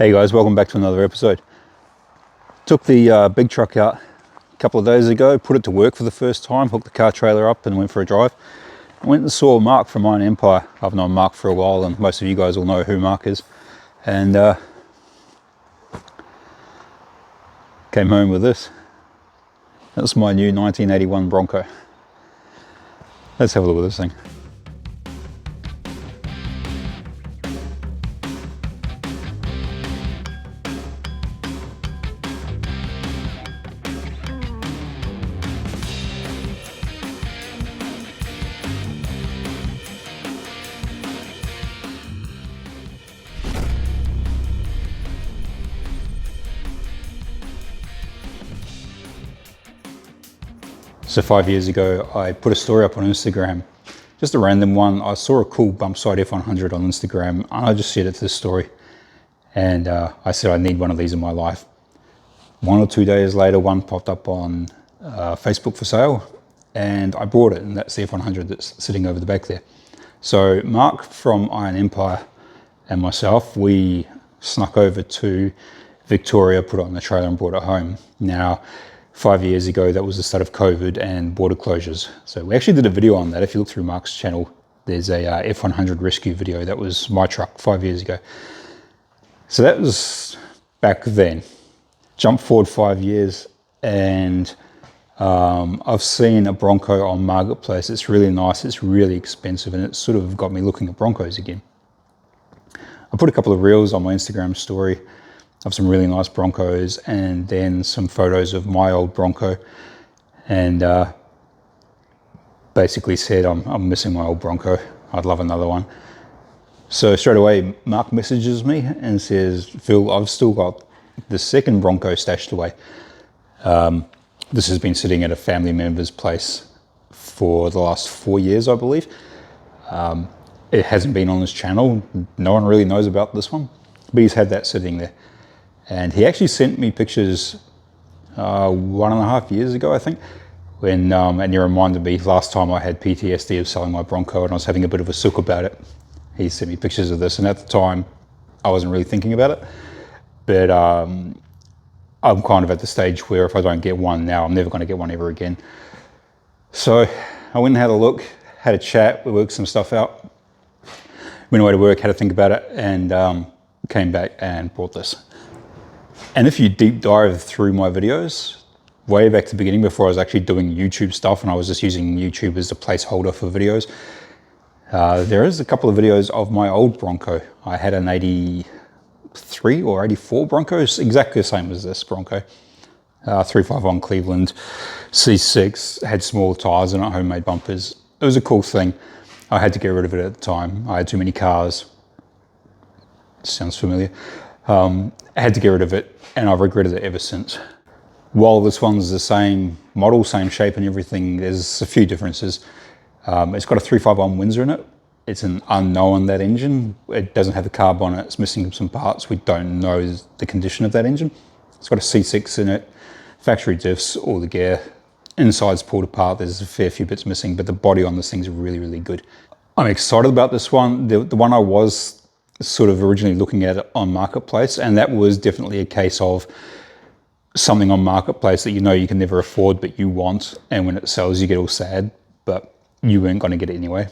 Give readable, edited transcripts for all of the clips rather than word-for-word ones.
Hey guys, welcome back to another episode. Took the big truck out a couple of days ago, put it to work for the first time, hooked the car trailer up and went for a drive. I went and saw Mark from Iron Empire. I've known Mark for a while and most of you guys will know who Mark is. And came home with this. That's my new 1981 Bronco. Let's have a look at this thing. So 5 years ago, I put a story up on Instagram, just a random one. I saw a cool bump side F100 on Instagram, and I just shared it to this story. And I said I need one of these in my life. 1 or 2 days later, one popped up on Facebook for sale, and I bought it, and that's the F100 that's sitting over the back there. So Mark from Iron Empire and myself, we snuck over to Victoria, put it on the trailer and brought it home. Now, 5 years ago, that was the start of COVID and border closures. So we actually did a video on that. If you look through Mark's channel, there's a F100 rescue video. That was my truck 5 years ago. So that was back then. Jump forward 5 years and I've seen a Bronco on Marketplace. It's really nice, it's really expensive, and it sort of got me looking at Broncos again. I put a couple of reels on my Instagram story of some really nice Broncos and then some photos of my old Bronco, and basically said I'm missing my old Bronco, I'd love another one. So straight away Mark messages me and says, Phil, I've still got the second Bronco stashed away. This has been sitting at a family member's place for the last 4 years, I believe. It hasn't been on his channel, no one really knows about this one, but he's had that sitting there. And he actually sent me pictures 1.5 years ago, I think, when and he reminded me last time I had PTSD of selling my Bronco and I was having a bit of a sook about it. He sent me pictures of this, and at the time I wasn't really thinking about it. But I'm kind of at the stage where if I don't get one now, I'm never going to get one ever again. So I went and had a look, had a chat, we worked some stuff out, went away to work, had to think about it, and came back and bought this. And if you deep dive through my videos, way back to the beginning before I was actually doing YouTube stuff and I was just using YouTube as a placeholder for videos, there is a couple of videos of my old Bronco. I had an 83 or 84 Bronco, exactly the same as this Bronco. 351 Cleveland, C6, had small tires and homemade bumpers. It was a cool thing. I had to get rid of it at the time. I had too many cars. Sounds familiar. I had to get rid of it, and I've regretted it ever since. While this one's the same model, same shape and everything, there's a few differences. It's got a 351 Windsor in it. It's an unknown, that engine. It doesn't have the carb on it. It's missing some parts. We don't know the condition of that engine. It's got a C6 in it, factory diffs, all the gear. Inside's pulled apart. There's a fair few bits missing, but the body on this thing's really, really good. I'm excited about this one. The one I was sort of originally looking at it on Marketplace, and that was definitely a case of something on Marketplace that you know you can never afford but you want, and when it sells you get all sad, but you weren't going to get it anyway.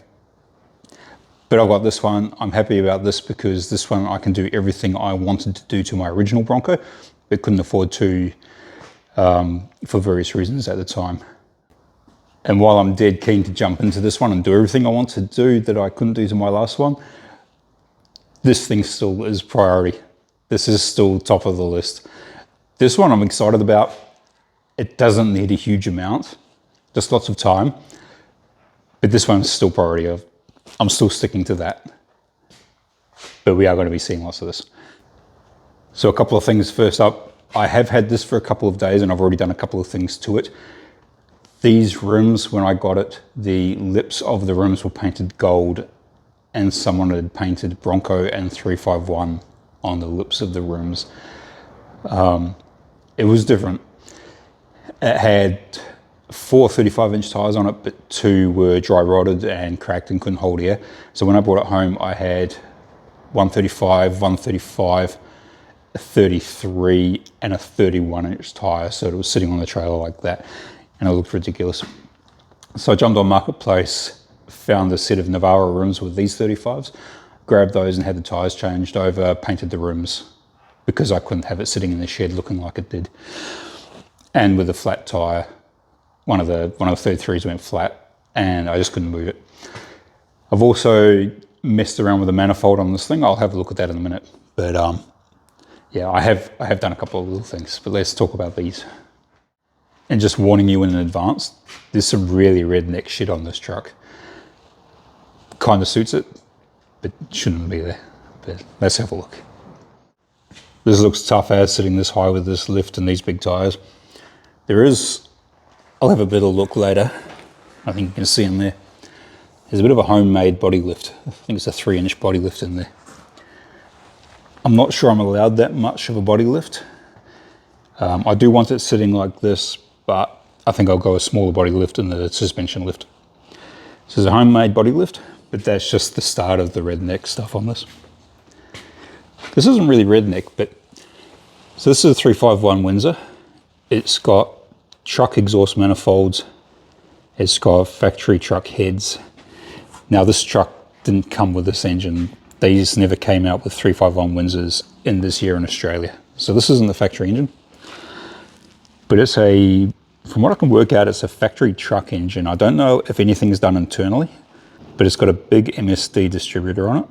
But I've got this one. I'm happy about this because this one I can do everything I wanted to do to my original Bronco but couldn't afford to for various reasons at the time. And while I'm dead keen to jump into this one and do everything I want to do that I couldn't do to my last one, this thing still is priority. This is still top of the list. This one I'm excited about. It doesn't need a huge amount, just lots of time. But this one's still priority. I'm still sticking to that. But we are going to be seeing lots of this. So a couple of things first up. I have had this for a couple of days and I've already done a couple of things to it. These rims, when I got it, the lips of the rims were painted gold, and someone had painted Bronco and 351 on the lips of the rims. It was different. It had 4 35-inch tires on it, but 2 were dry rotted and cracked and couldn't hold air. So when I brought it home, I had 135, 135, 33 and a 31-inch tire, so it was sitting on the trailer like that, and it looked ridiculous. So I jumped on Marketplace, found a set of Navarro rims with these 35s, grabbed those and had the tires changed over, painted the rims because I couldn't have it sitting in the shed looking like it did. And with a flat tire, one of the 33s went flat and I just couldn't move it. I've also messed around with the manifold on this thing. I'll have a look at that in a minute. But yeah, I have done a couple of little things, but let's talk about these. And just warning you in advance, there's some really redneck shit on this truck. Kind of suits it, but shouldn't be there. But let's have a look. This looks tough as sitting this high with this lift and these big tires. There is, I'll have a better look later. I think you can see in there. There's a bit of a homemade body lift. I think it's a 3-inch body lift in there. I'm not sure I'm allowed that much of a body lift. I do want it sitting like this, but I think I'll go a smaller body lift in the suspension lift. This is a homemade body lift, but that's just the start of the redneck stuff on this. This isn't really redneck, but so this is a 351 Windsor. It's got truck exhaust manifolds. It's got factory truck heads. Now this truck didn't come with this engine. These never came out with 351 Windsors in this year in Australia. So this isn't the factory engine, but it's a, from what I can work out, it's a factory truck engine. I don't know if anything's done internally, but it's got a big MSD distributor on it,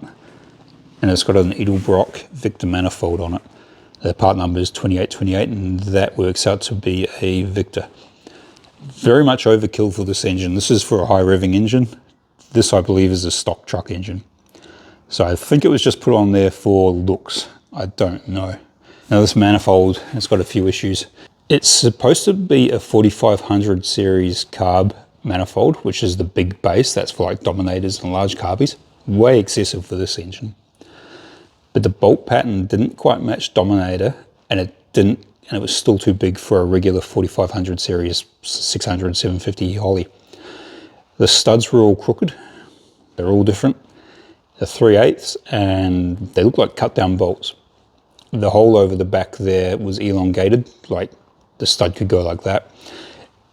and it's got an Edelbrock Victor manifold on it. The part number is 2828, and that works out to be a Victor. Very much overkill for this engine. This is for a high revving engine. This, I believe, is a stock truck engine. So I think it was just put on there for looks. I don't know. Now this manifold has got a few issues. It's supposed to be a 4500 series carb manifold, which is the big base. That's for like Dominators and large carbies. Way excessive for this engine. But the bolt pattern didn't quite match Dominator, and it was still too big for a regular 4500 series 600, 750 Holly. The studs were all crooked. They're all different. They're 3/8, and they look like cut down bolts. The hole over the back there was elongated, like the stud could go like that.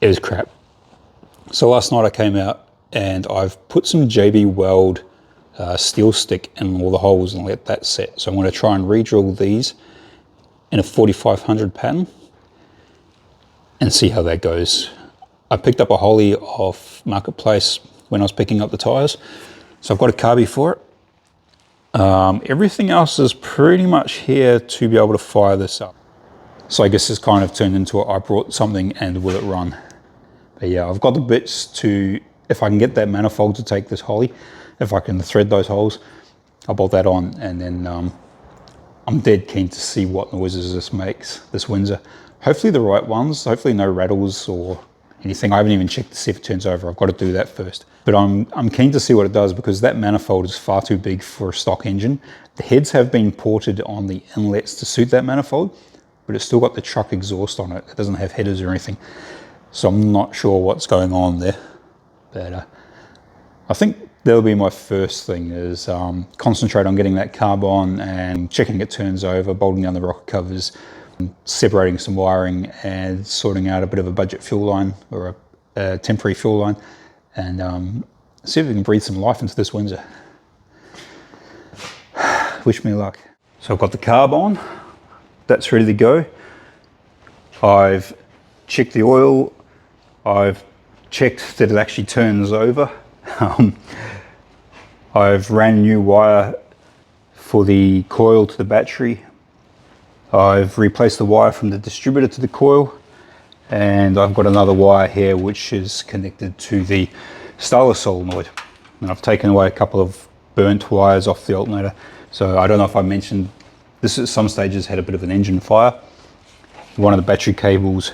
It was crap. So last night I came out and I've put some JB Weld steel stick in all the holes and let that set. So I'm going to try and re-drill these in a 4500 pattern and see how that goes. I picked up a Holly off Marketplace when I was picking up the tires, so I've got a carby for it. Everything else is pretty much here to be able to fire this up. So I guess it's kind of turned into I brought something and will it run? But yeah, I've got the bits to, if I can get that manifold to take this Holly, if I can thread those holes, I'll bolt that on, and then I'm dead keen to see what noises this makes, this Windsor. Hopefully the right ones, hopefully no rattles or anything. I haven't even checked to see if it turns over. I've got to do that first. But I'm keen to see what it does, because that manifold is far too big for a stock engine. The heads have been ported on the inlets to suit that manifold, but it's still got the truck exhaust on it. It doesn't have headers or anything. So I'm not sure what's going on there. But I think that'll be my first thing, is concentrate on getting that carb on and checking it turns over, bolting down the rocker covers, separating some wiring and sorting out a bit of a budget fuel line or a temporary fuel line, and see if we can breathe some life into this Windsor. Wish me luck. So I've got the carb on, that's ready to go. I've checked the oil, I've checked that it actually turns over. I've ran new wire for the coil to the battery. I've replaced the wire from the distributor to the coil, and I've got another wire here which is connected to the starter solenoid. And I've taken away a couple of burnt wires off the alternator. So I don't know if I mentioned this, at some stages had a bit of an engine fire. One of the battery cables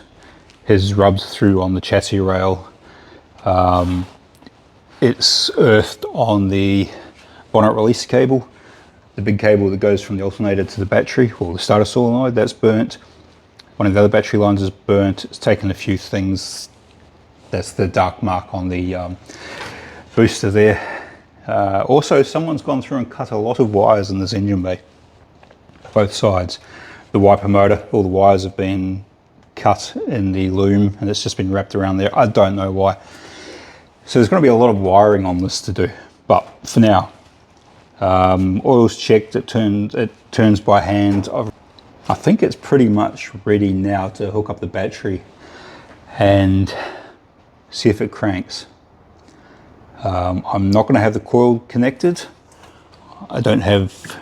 has rubbed through on the chassis rail. It's earthed on the bonnet release cable. The big cable that goes from the alternator to the battery, or the starter solenoid, that's burnt. One of the other battery lines is burnt. It's taken a few things. That's the dark mark on the booster there. Also, someone's gone through and cut a lot of wires in this engine bay, both sides. the wiper motor. All the wires have been cut in the loom and it's just been wrapped around there. I don't know why. So there's going to be a lot of wiring on this to do, but for now, oil's checked, it turns by hand. I think it's pretty much ready now to hook up the battery and see if it cranks. I'm not going to have the coil connected. I don't have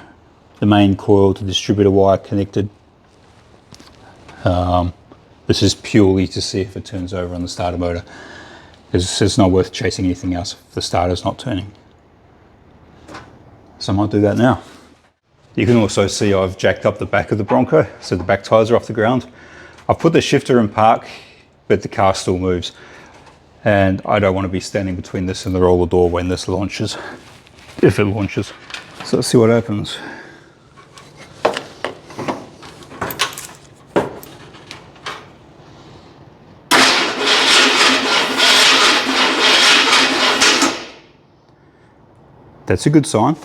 the main coil to distributor wire connected. This is purely to see if it turns over on the starter motor. It's not worth chasing anything else if the starter's not turning. So I might do that now. You can also see I've jacked up the back of the Bronco, so the back tyres are off the ground. I've put the shifter in park, but the car still moves. And I don't want to be standing between this and the roller door when this launches, if it launches. So let's see what happens. That's a good sign.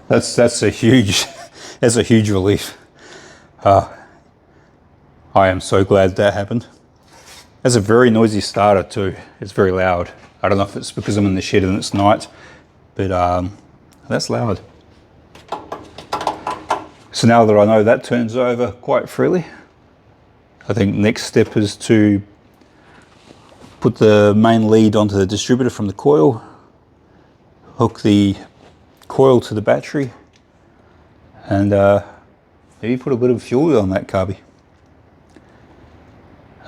That's a huge relief. I am so glad that happened. That's a very noisy starter too. It's very loud. I don't know if it's because I'm in the shed and it's night, but that's loud. So now that I know that turns over quite freely, I think next step is to put the main lead onto the distributor from the coil, hook the coil to the battery, and maybe put a bit of fuel on that carby.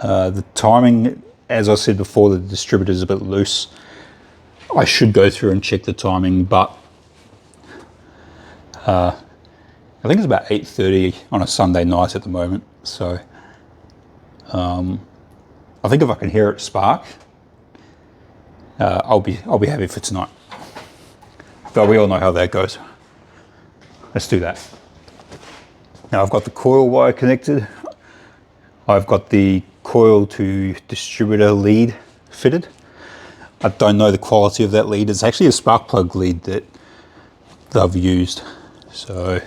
The timing, as I said before, the distributor is a bit loose. I should go through and check the timing, but I think it's about 8:30 on a Sunday night at the moment. So I think if I can hear it spark, I'll be happy for tonight. But we all know how that goes. Let's do that. Now I've got the coil wire connected. I've got the coil to distributor lead fitted. I don't know the quality of that lead. It's actually a spark plug lead that I've used. So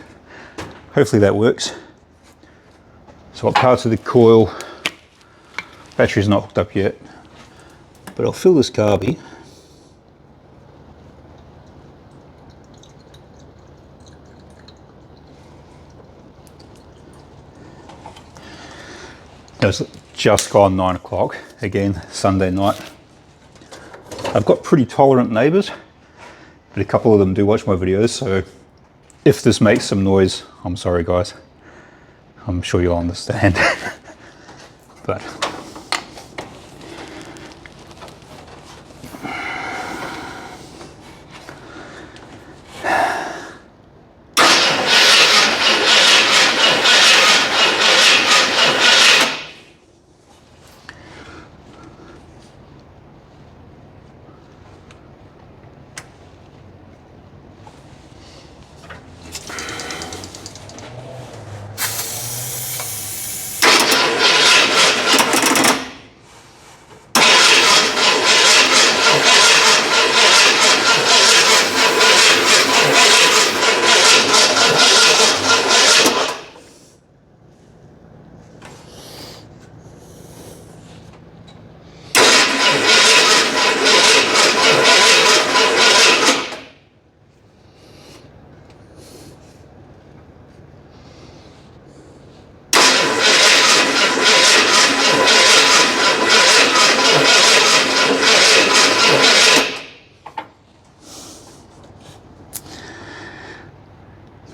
hopefully that works. So I'll power to the coil. Battery's not hooked up yet, but I'll fill this carby. It's just gone 9 o'clock, again, Sunday night. I've got pretty tolerant neighbours, but a couple of them do watch my videos, so if this makes some noise, I'm sorry guys. I'm sure you'll understand. But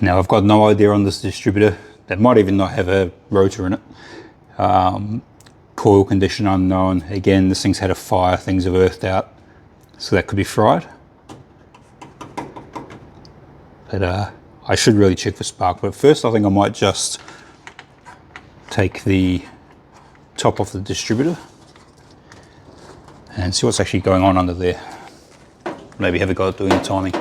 now I've got no idea on this distributor. That might even not have a rotor in it. Coil condition unknown. Again, this thing's had a fire, things have earthed out. So that could be fried. But I should really check for spark. But first I think I might just take the top off the distributor and see what's actually going on under there. Maybe have a go at doing the timing.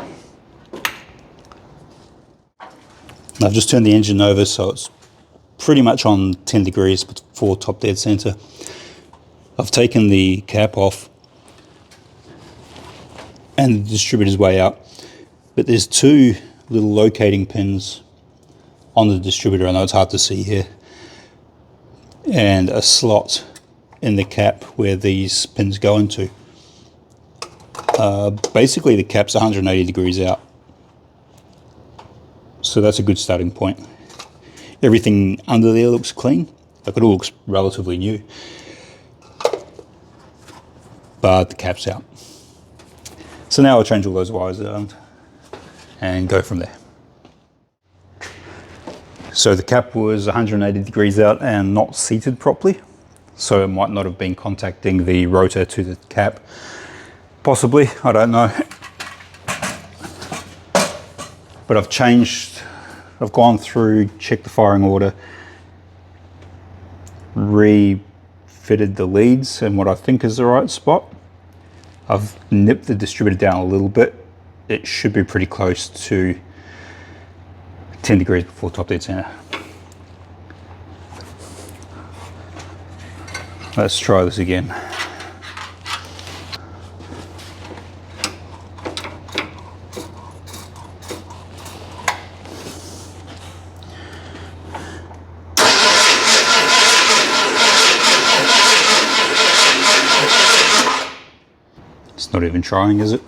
I've just turned the engine over so it's pretty much on 10 degrees before top dead center. I've taken the cap off and the distributor's way out. But there's two little locating pins on the distributor. I know it's hard to see here, and a slot in the cap where these pins go into. Basically the cap's 180 degrees out, so that's a good starting point. Everything under there looks clean, like it all looks relatively new, but the cap's out. So now I'll change all those wires around and go from there. So the cap was 180 degrees out and not seated properly, so it might not have been contacting the rotor to the cap. Possibly, I don't know. But I've gone through, checked the firing order, refitted the leads in what I think is the right spot. I've nipped the distributor down a little bit. It should be pretty close to 10 degrees before top dead center. Let's try this again. It's not even trying, is it?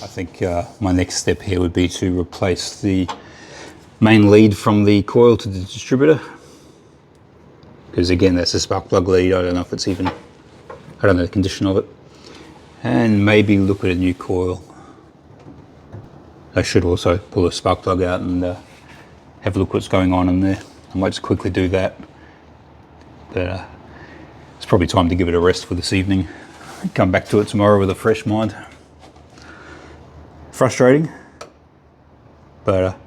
I think my next step here would be to replace the main lead from the coil to the distributor, because again that's a spark plug lead. I don't know if it's even, I don't know the condition of it, and maybe look at a new coil. I should also pull a spark plug out and have a look what's going on in there. I might just quickly do that, but it's probably time to give it a rest for this evening. Come back to it tomorrow with a fresh mind. Frustrating, but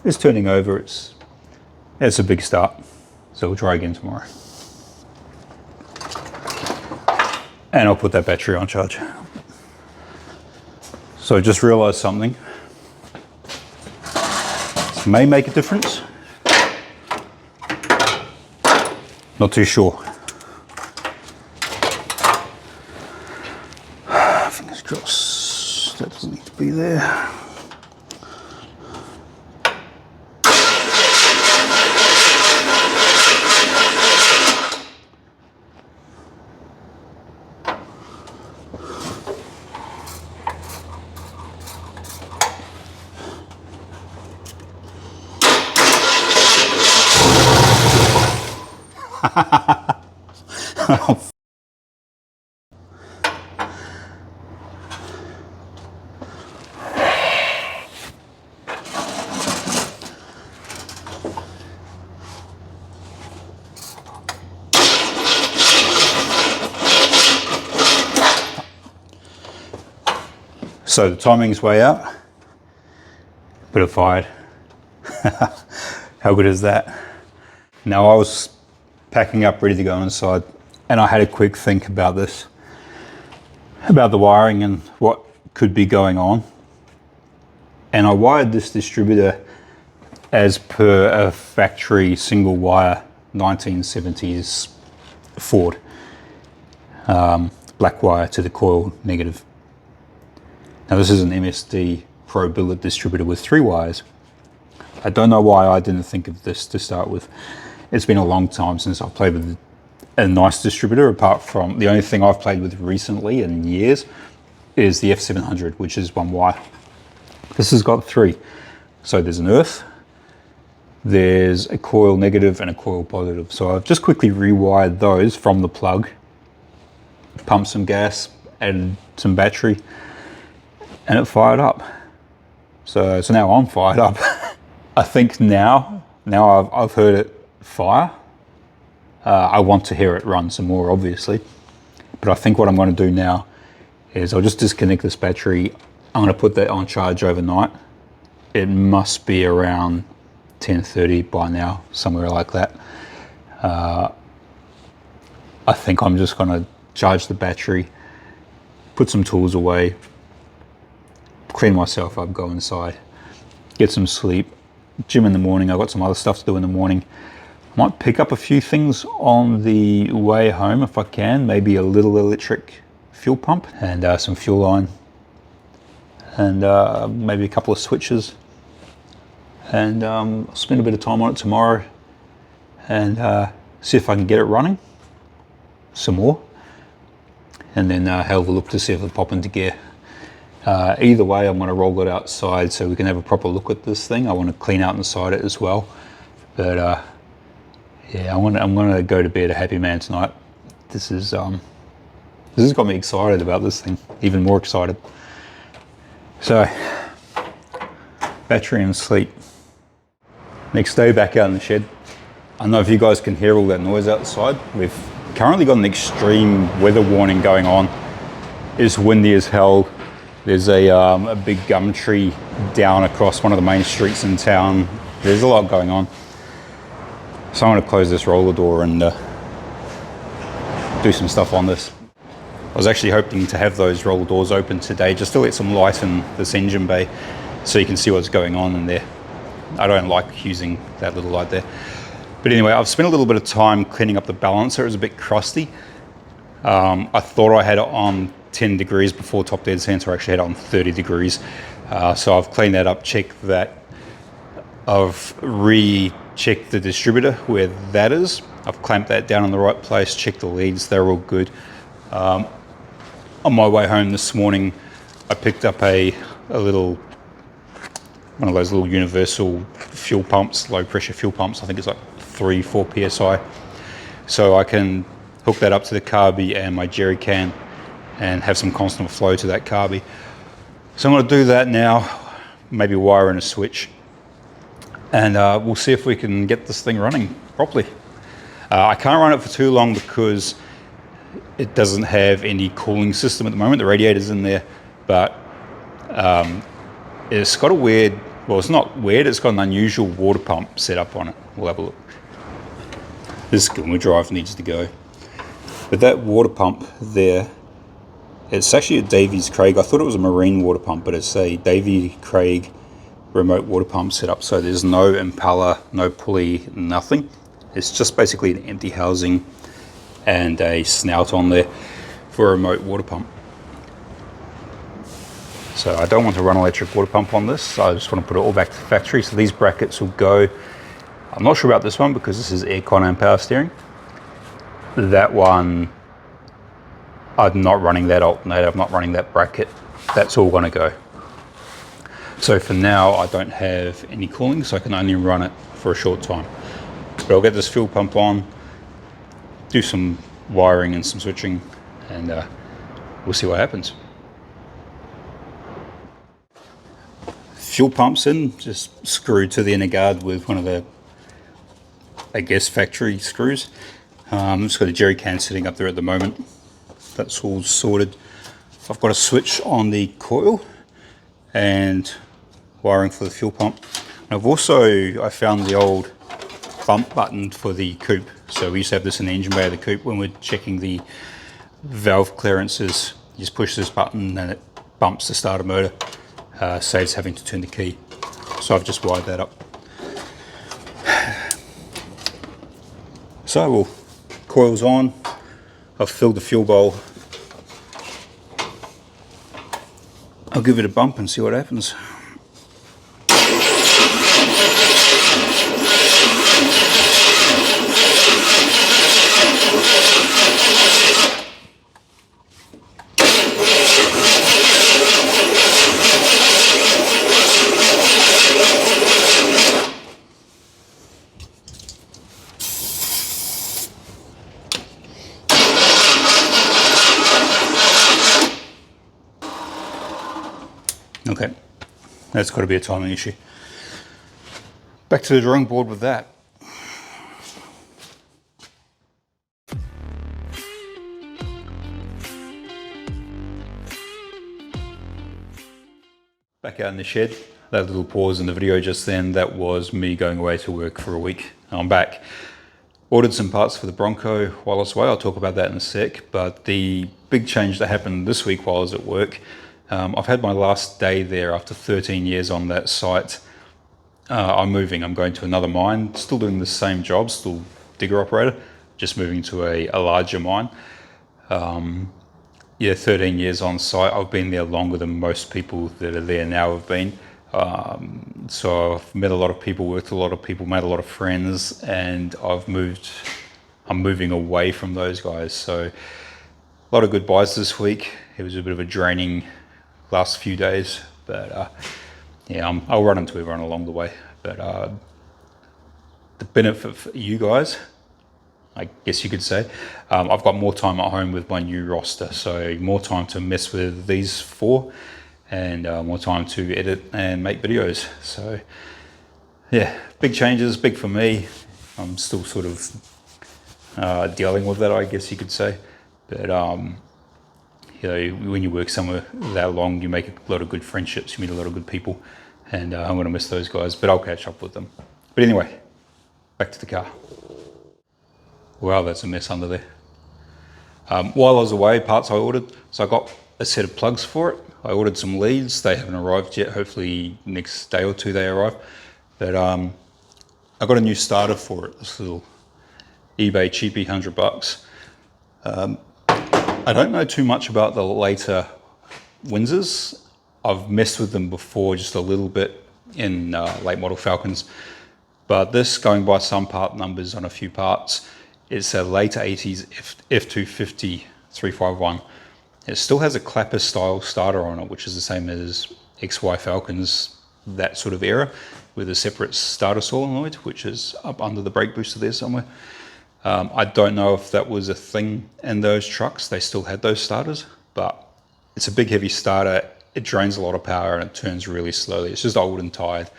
it's turning over. It's a big start, so we'll try again tomorrow. And I'll put that battery on charge. So I just realized something. This may make a difference. Not too sure. Fingers crossed. That doesn't need to be there. Oh, so the timing's way out, bit of fired. How good is that? Now I was packing up ready to go inside, and I had a quick think about this, about the wiring and what could be going on. And I wired this distributor as per a factory single wire 1970s Ford, black wire to the coil negative. Now this is an MSD Pro billet distributor with 3 wires. I don't know why I didn't think of this to start with. It's been a long time since I've played with a nice distributor, apart from the only thing I've played with recently in years is the F700, which is 1 wire. This has got 3. So there's an earth, there's a coil negative and a coil positive. So I've just quickly rewired those from the plug, pumped some gas, added some battery, and it fired up. So now I'm fired up. I think now I've heard it fire. I want to hear it run some more, obviously. But I think what I'm going to do now is I'll just disconnect this battery. I'm going to put that on charge overnight. It must be around 10:30 by now, somewhere like that. I think I'm just going to charge the battery, put some tools away, clean myself up, go inside, get some sleep, gym in the morning. I've got some other stuff to do in the morning. I might pick up a few things on the way home if I can, maybe a little electric fuel pump and some fuel line and maybe a couple of switches, and I'll spend a bit of time on it tomorrow and see if I can get it running some more, and then have a look to see if it'll pop into gear. Either way, I'm going to roll it outside so we can have a proper look at this thing. I want to clean out inside it as well, but yeah, I'm going to go to bed a happy man tonight. This has got me excited about this thing, even more excited. So, battery and sleep. Next day, back out in the shed. I don't know if you guys can hear all that noise outside. We've currently got an extreme weather warning going on. It's windy as hell. There's a big gum tree down across one of the main streets in town. There's a lot going on. So I'm going to close this roller door and do some stuff on this. I was actually hoping to have those roller doors open today just to let some light in this engine bay so you can see what's going on in there. I don't like using that little light there. But anyway, I've spent a little bit of time cleaning up the balancer. It was a bit crusty. I thought I had it on 10 degrees before top dead center. I actually had it on 30 degrees. So I've cleaned that up, checked that. I've rechecked the distributor where that is. I've clamped that down in the right place, checked the leads, they're all good. On my way home this morning, I picked up a little, one of those little universal fuel pumps, low pressure fuel pumps. I think it's like 3-4 PSI. So I can hook that up to the carby and my jerry can and have some constant flow to that carby. So I'm going to do that now, maybe wire in a switch, and we'll see if we can get this thing running properly. I can't run it for too long because it doesn't have any cooling system at the moment. The radiator's in there, but it's got a weird, well, it's not weird, it's got an unusual water pump set up on it. We'll have a look. This Gilmer drive needs to go. But that water pump there, it's actually a Davies Craig. I thought it was a marine water pump, but it's a Davies Craig remote water pump setup. So there's no impeller, no pulley, nothing. It's just basically an empty housing and a snout on there for a remote water pump. So I don't want to run electric water pump on this. So I just want to put it all back to the factory. So these brackets will go. I'm not sure about this one because this is aircon and power steering. That one, I'm not running that alternator, I'm not running that bracket. That's all going to go. So for now, I don't have any cooling, so I can only run it for a short time. But I'll get this fuel pump on, do some wiring and some switching, and we'll see what happens. Fuel pump's in, just screwed to the inner guard with one of the, I guess, factory screws. Just got a jerry can sitting up there at the moment. That's all sorted. I've got a switch on the coil and wiring for the fuel pump. And I found the old bump button for the coupe. So we used to have this in the engine bay of the coupe when we're checking the valve clearances. You just push this button and it bumps the starter motor. Saves having to turn the key. So I've just wired that up. So we'll coils on. I've filled the fuel bowl. I'll give it a bump and see what happens. That's got to be a timing issue. Back to the drawing board with that. Back out in the shed. That little pause in the video just then, that was me going away to work for a week. I'm back. Ordered some parts for the Bronco while I was away. I'll talk about that in a sec. But the big change that happened this week while I was at work, I've had my last day there after 13 years on that site. I'm moving. I'm going to another mine, still doing the same job, still digger operator, just moving to a larger mine. Yeah, 13 years on site. I've been there longer than most people that are there now have been. So I've met a lot of people, worked with a lot of people, made a lot of friends, and I'm moving away from those guys. So a lot of goodbyes this week. It was a bit of a draining last few days, but yeah, I'll run into everyone along the way. But the benefit for you guys, I guess you could say, I've got more time at home with my new roster, so more time to mess with these four, and more time to edit and make videos. So yeah, big changes, big for me. I'm still sort of dealing with that, I guess you could say. But you know, when you work somewhere that long, you make a lot of good friendships, you meet a lot of good people, and I'm going to miss those guys, but I'll catch up with them. But anyway, back to the car. Wow, that's a mess under there. While I was away, parts I ordered. So I got a set of plugs for it. I ordered some leads. They haven't arrived yet. Hopefully next day or two they arrive. But I got a new starter for it. This little eBay cheapie, $100. I don't know too much about the later Windsors. I've messed with them before just a little bit in late model Falcons. But this, going by some part numbers on a few parts, it's a later 80s F250 351. It still has a clapper style starter on it, which is the same as XY Falcons, that sort of era, with a separate starter solenoid, which is up under the brake booster there somewhere. I don't know if that was a thing in those trucks. They still had those starters, but it's a big heavy starter. It drains a lot of power and it turns really slowly. It's just old and tired.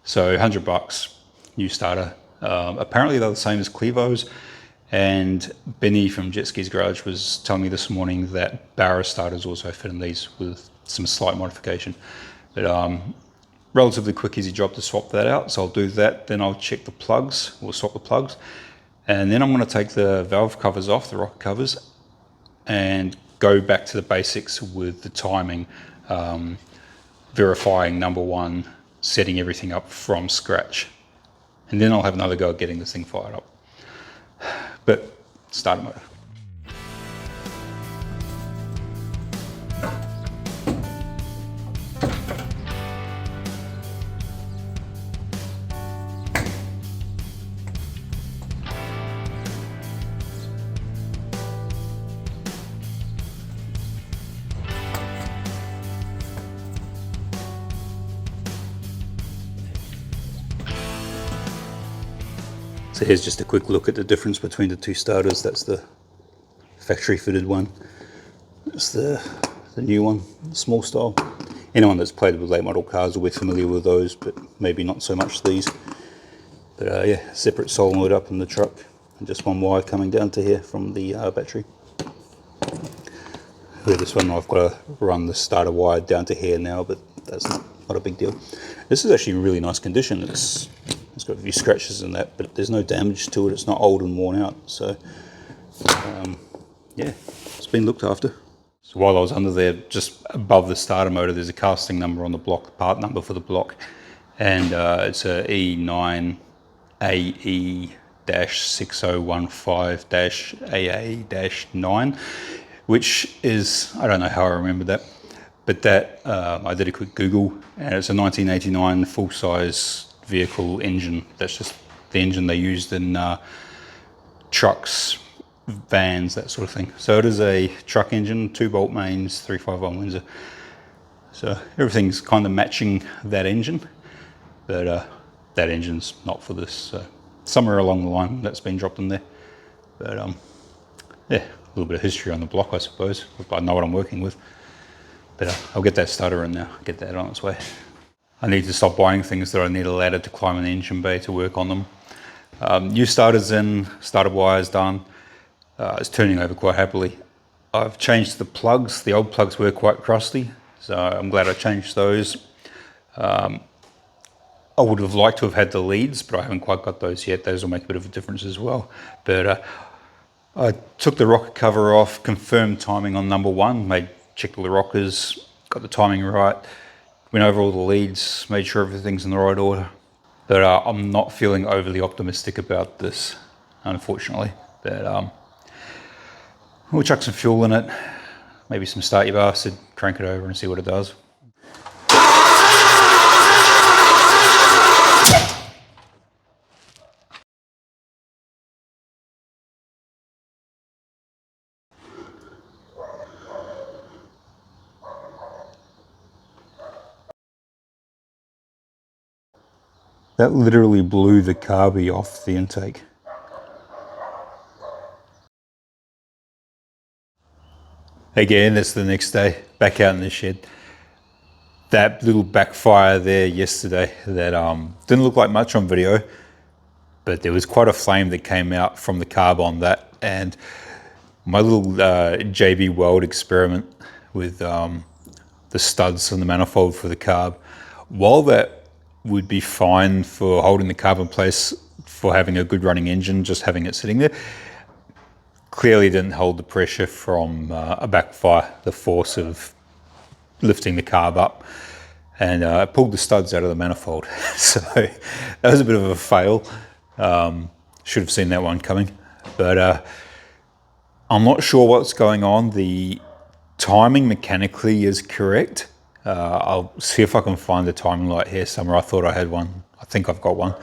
So $100, new starter. Apparently they're the same as Clevo's. And Benny from Jet Ski's Garage was telling me this morning that Barra starters also fit in these with some slight modification. But relatively quick, easy job to swap that out. So I'll do that. Then I'll check the plugs, or swap the plugs. And then I'm going to take the valve covers off, the rocker covers, and go back to the basics with the timing, verifying number one, setting everything up from scratch. And then I'll have another go at getting this thing fired up. But starter motor. So here's just a quick look at the difference between the two starters. That's the factory fitted one. That's the new one, the small style. Anyone that's played with late model cars will be familiar with those, but maybe not so much these. But yeah, separate solenoid up in the truck, and just one wire coming down to here from the battery. With this one I've got to run the starter wire down to here now, but that's not a big deal. This is actually in really nice condition. It's got a few scratches in that, but there's no damage to it. It's not old and worn out. So yeah, it's been looked after. So while I was under there, just above the starter motor, there's a casting number on the block, part number for the block, and it's a E9AE-6015-AA-9, which is, I don't know how I remember that, but that I did a quick Google, and it's a 1989 full-size vehicle engine. That's just the engine they used in trucks, vans, that sort of thing. So it is a truck engine, 2-bolt mains, 351 Windsor. So everything's kind of matching that engine, but that engine's not for this. So somewhere along the line that's been dropped in there. But yeah, a little bit of history on the block, I suppose. I know what I'm working with. But I'll get that starter in now, get that on its way. I need to stop buying things that I need a ladder to climb an engine bay to work on them. New starters in, starter wires done. It's turning over quite happily. I've changed the plugs. The old plugs were quite crusty, so I'm glad I changed those. I would have liked to have had the leads, but I haven't quite got those yet. Those will make a bit of a difference as well. But I took the rocker cover off, confirmed timing on number one, checked all the rockers, got the timing right, went over all the leads, made sure everything's in the right order. But I'm not feeling overly optimistic about this, unfortunately. But we'll chuck some fuel in it, maybe some start your bastard, crank it over and see what it does. That literally blew the carby off the intake. Again, that's the next day, back out in the shed. That little backfire there yesterday that didn't look like much on video, but there was quite a flame that came out from the carb on that. And my little JB Weld experiment with the studs and the manifold for the carb, while that would be fine for holding the carb in place for having a good running engine, just having it sitting there, clearly didn't hold the pressure from a backfire, the force of lifting the carb up, and I pulled the studs out of the manifold. So that was a bit of a fail. Should have seen that one coming, but I'm not sure what's going on. The timing mechanically is correct. I'll see if I can find the timing light here somewhere. I thought I had one. I think I've got one,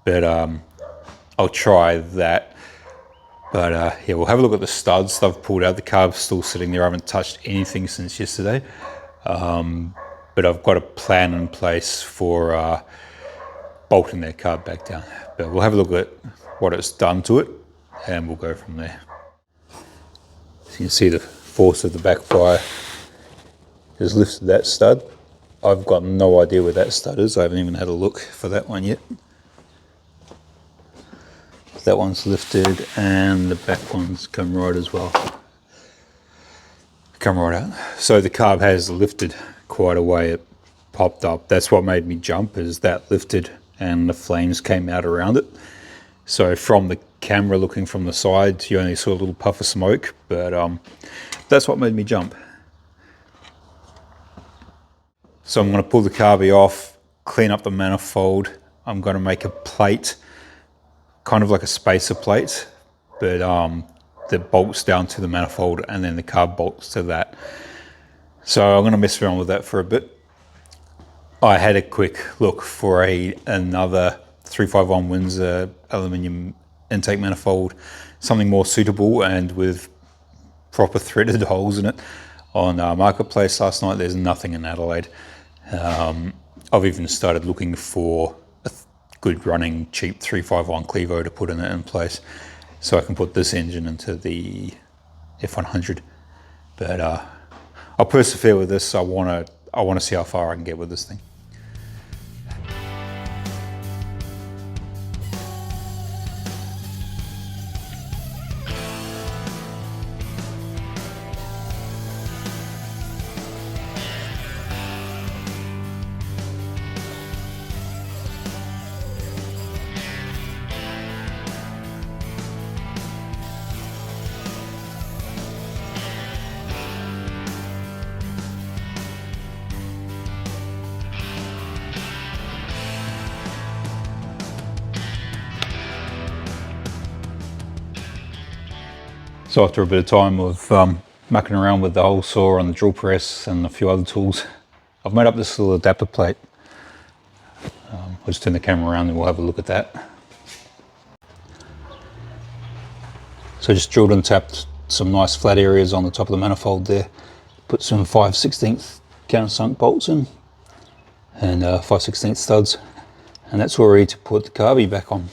but I'll try that. But yeah, we'll have a look at the studs. They've pulled out. The carb's still sitting there. I haven't touched anything since yesterday. But I've got a plan in place for bolting that carb back down. But we'll have a look at what it's done to it, and we'll go from there. So you can see the force of the backfire has lifted that stud. I've got no idea where that stud is. I haven't even had a look for that one yet. That one's lifted, and the back one's come right as well. Come right out. So the carb has lifted quite a way. It popped up. That's what made me jump, is that lifted and the flames came out around it. So from the camera looking from the side, you only saw a little puff of smoke, but that's what made me jump. So I'm going to pull the carby off, clean up the manifold. I'm going to make a plate, kind of like a spacer plate, but that bolts down to the manifold, and then the carb bolts to that. So I'm going to mess around with that for a bit. I had a quick look for another 351 Windsor aluminium intake manifold, something more suitable and with proper threaded holes in it on Marketplace last night. There's nothing in Adelaide. I've even started looking for a good running cheap 351 Clevo to put in place, so I can put this engine into the F100. But I'll persevere with this. I want to see how far I can get with this thing. So after a bit of time of mucking around with the hole saw and the drill press and a few other tools, I've made up this little adapter plate. I'll just turn the camera around and we'll have a look at that. So just drilled and tapped some nice flat areas on the top of the manifold there. Put some 5/16 countersunk bolts in and 5/16 studs. And that's where we're ready to put the carby back on.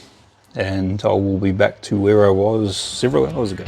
And I will be back to where I was several hours ago.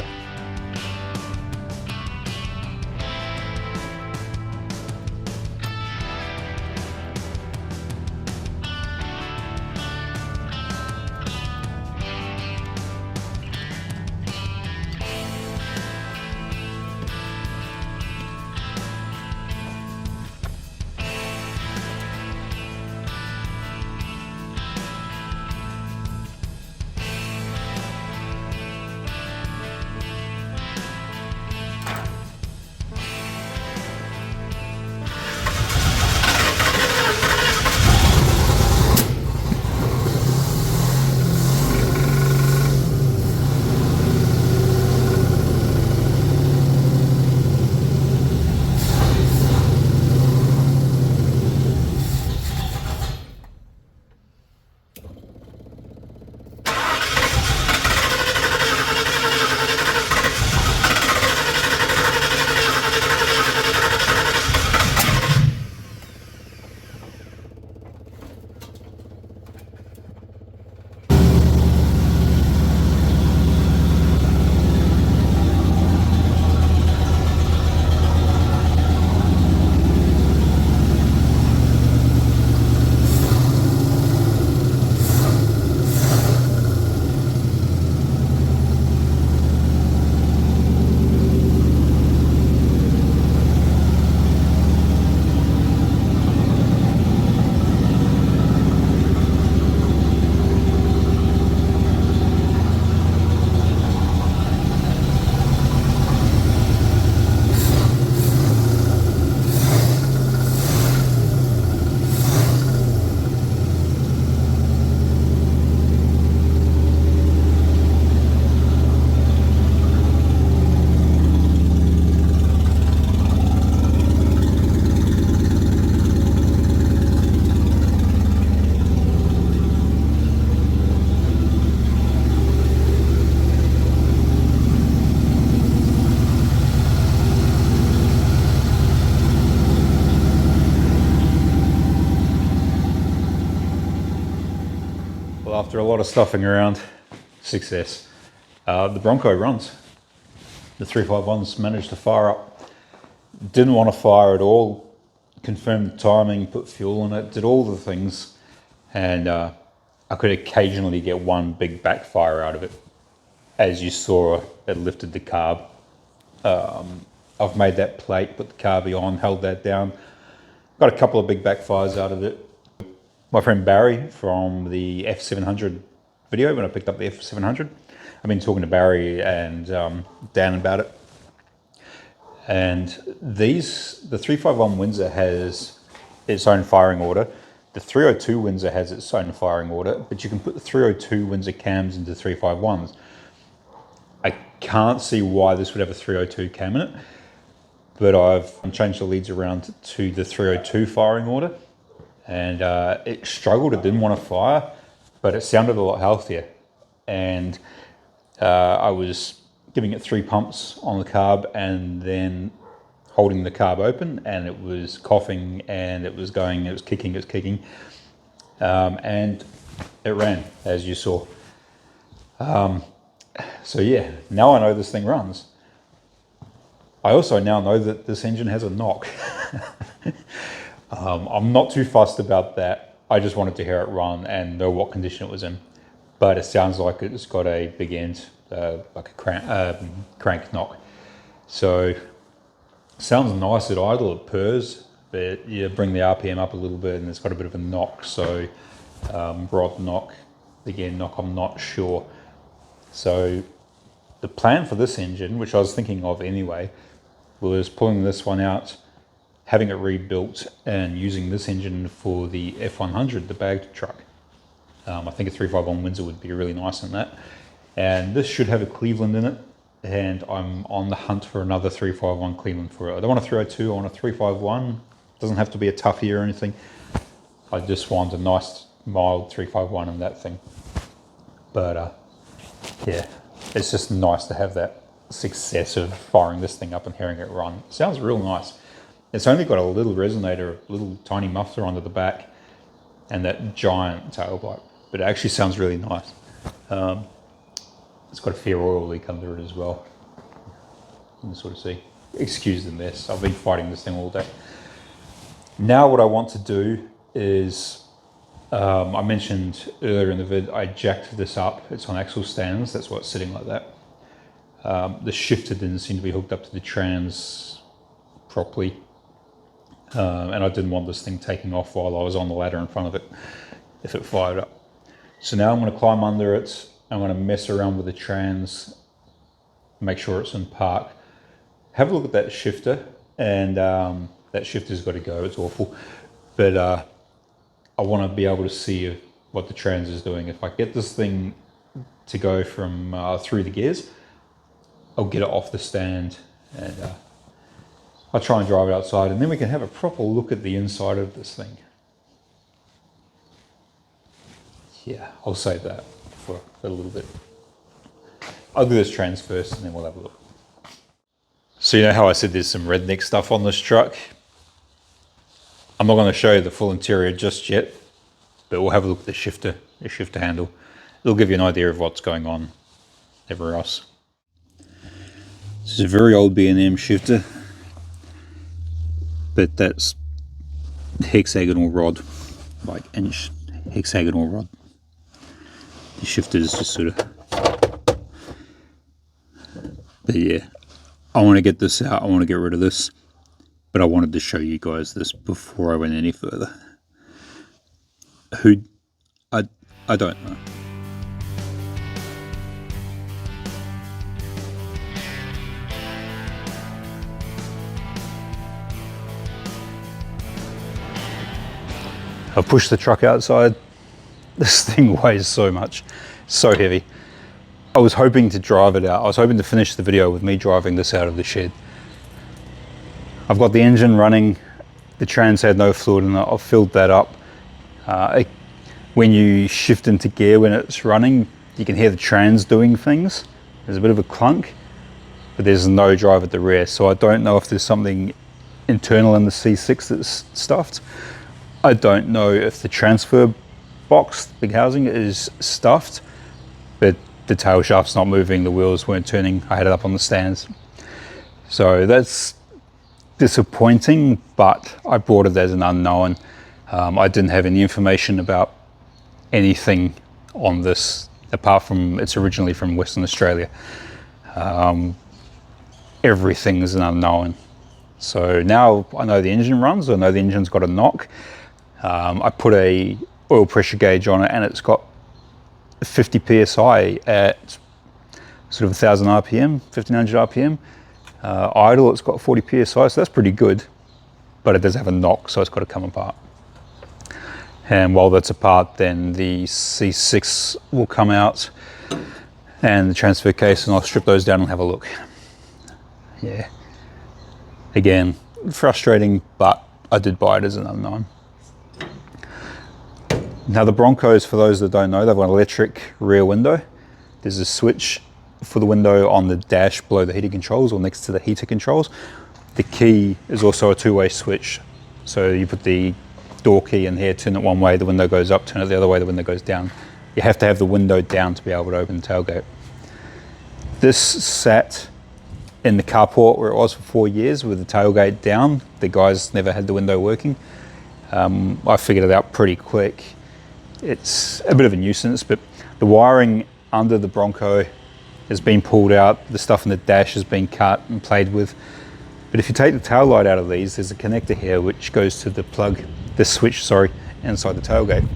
Well, after a lot of stuffing around, success. The Bronco runs. The 351's managed to fire up. Didn't want to fire at all. Confirmed the timing, put fuel in it, did all the things. And I could occasionally get one big backfire out of it. As you saw, it lifted the carb. I've made that plate, put the carby on, held that down. Got a couple of big backfires out of it. My friend Barry from the F700 video, when I picked up the F700, I've been talking to Barry and Dan about it. And the 351 Windsor has its own firing order. The 302 Windsor has its own firing order, but you can put the 302 Windsor cams into 351s. I can't see why this would have a 302 cam in it, but I've changed the leads around to the 302 firing order. And it struggled, it didn't want to fire, but it sounded a lot healthier. And I was giving it 3 pumps on the carb and then holding the carb open, and it was coughing and it was going, it was kicking, and it ran, as you saw. So yeah, now I know this thing runs. I also now know that this engine has a knock. I'm not too fussed about that. I just wanted to hear it run and know what condition it was in. But it sounds like it's got a big end, like a crank knock. So sounds nice at idle, it purrs, but you bring the RPM up a little bit and it's got a bit of a knock. So rod knock, again knock, I'm not sure. So the plan for this engine, which I was thinking of anyway, was pulling this one out, having it rebuilt and using this engine for the F100, the bagged truck. I think a 351 Windsor would be really nice in that. And this should have a Cleveland in it, and I'm on the hunt for another 351 Cleveland for it. I don't want a 302, I want a 351. It doesn't have to be a toughie or anything. I just want a nice mild 351 in that thing. But yeah, it's just nice to have that success of firing this thing up and hearing it run. It sounds real nice. It's only got a little resonator, a little tiny muffler under the back, and that giant tailpipe, but it actually sounds really nice. It's got a fair oil leak under it as well. You can sort of see. Excuse the mess, I've been fighting this thing all day. Now what I want to do is, I mentioned earlier in the vid, I jacked this up. It's on axle stands, that's why it's sitting like that. The shifter didn't seem to be hooked up to the trans properly. And I didn't want this thing taking off while I was on the ladder in front of it if it fired up. So now I'm going to climb under it. I'm going to mess around with the trans, make sure it's in park. Have a look at that shifter, and that shifter's got to go, it's awful. But I want to be able to see what the trans is doing. If I get this thing to go from through the gears, I'll get it off the stand and I'll try and drive it outside, and then we can have a proper look at the inside of this thing. Yeah, I'll save that for a little bit. I'll do this trans first and then we'll have a look. So you know how I said there's some redneck stuff on this truck? I'm not going to show you the full interior just yet, but we'll have a look at the shifter handle. It'll give you an idea of what's going on everywhere else. This is a very old B&M shifter, but that's hexagonal rod, like inch hexagonal rod. The shifter is just sort of, but yeah, I want to get this out, I want to get rid of this, but I wanted to show you guys this before I went any further. I don't know. I pushed the truck outside. This thing weighs so much, so heavy. I was hoping to drive it out. I was hoping to finish the video with me driving this out of the shed. I've got the engine running. The trans had no fluid in it. I've filled that up. When you shift into gear when it's running, you can hear the trans doing things. There's a bit of a clunk, but there's no drive at the rear. So I don't know if there's something internal in the C6 that's stuffed. I don't know if the transfer box, the big housing, is stuffed, but the tail shaft's not moving, the wheels weren't turning. I had it up on the stands. So that's disappointing, but I brought it as an unknown. I didn't have any information about anything on this, apart from it's originally from Western Australia. Everything is an unknown. So now I know the engine runs, I know the engine's got a knock. I put a oil pressure gauge on it and it's got 50 psi at sort of 1000 RPM, 1500 RPM. Idle, it's got 40 psi, so that's pretty good, but it does have a knock, so it's got to come apart. And while that's apart, then the C6 will come out and the transfer case, and I'll strip those down and have a look. Yeah, again, frustrating, but I did buy it as an unknown. Now the Broncos, for those that don't know, they've got an electric rear window. There's a switch for the window on the dash below the heater controls or next to the heater controls. The key is also a two-way switch. So you put the door key in here, turn it one way, the window goes up, turn it the other way, the window goes down. You have to have the window down to be able to open the tailgate. This sat in the carport where it was for 4 years with the tailgate down. The guys never had the window working. I figured it out pretty quick. It's a bit of a nuisance, but the wiring under the Bronco has been pulled out. The stuff in the dash has been cut and played with. But if you take the tail light out of these, there's a connector here which goes to the plug, the switch, sorry, inside the tailgate.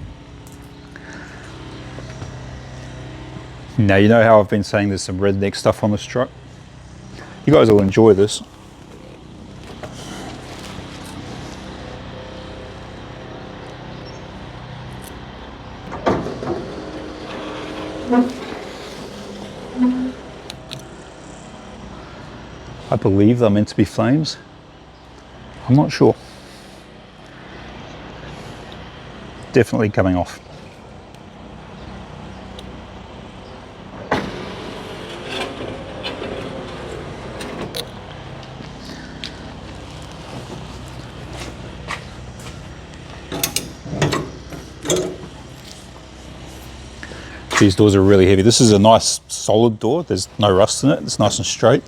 Now, you know how I've been saying there's some redneck stuff on this truck? You guys will enjoy this. I believe they're meant to be flames. I'm not sure. Definitely coming off. These doors are really heavy. This is a nice solid door. There's no rust in it. It's nice and straight.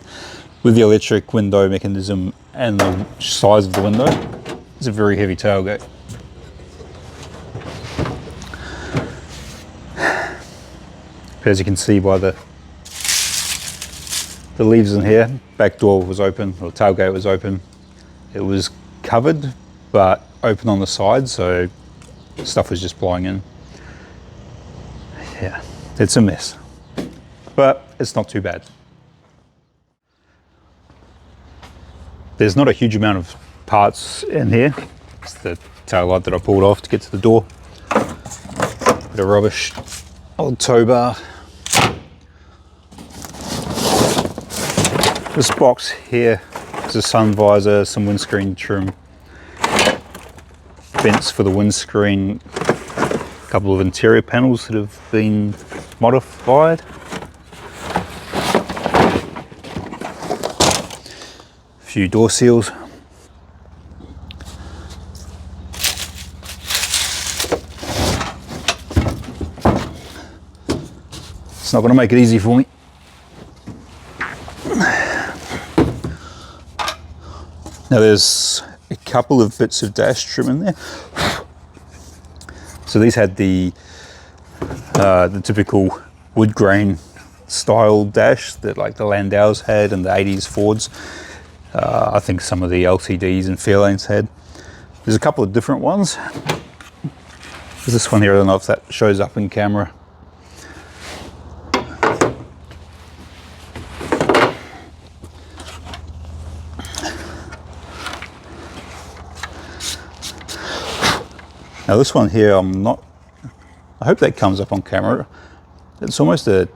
With the electric window mechanism and the size of the window, it's a very heavy tailgate. But as you can see by the leaves in here, back door was open, or tailgate was open. It was covered, but open on the side, so stuff was just blowing in. Yeah, it's a mess, but it's not too bad. There's not a huge amount of parts in here. It's the tail light that I pulled off to get to the door. Bit of rubbish. Old tow bar. This box here is a sun visor, some windscreen trim, vents for the windscreen, a couple of interior panels that have been modified. Few door seals. It's not going to make it easy for me. Now there's a couple of bits of dash trim in there. So these had the typical wood grain style dash that like the Landaus had and the 80s Fords. I think some of the LTDs and Fairlanes had. There's a couple of different ones. There's this one here, I don't know if that shows up in camera. Now this one here, I hope that comes up on camera. It's almost a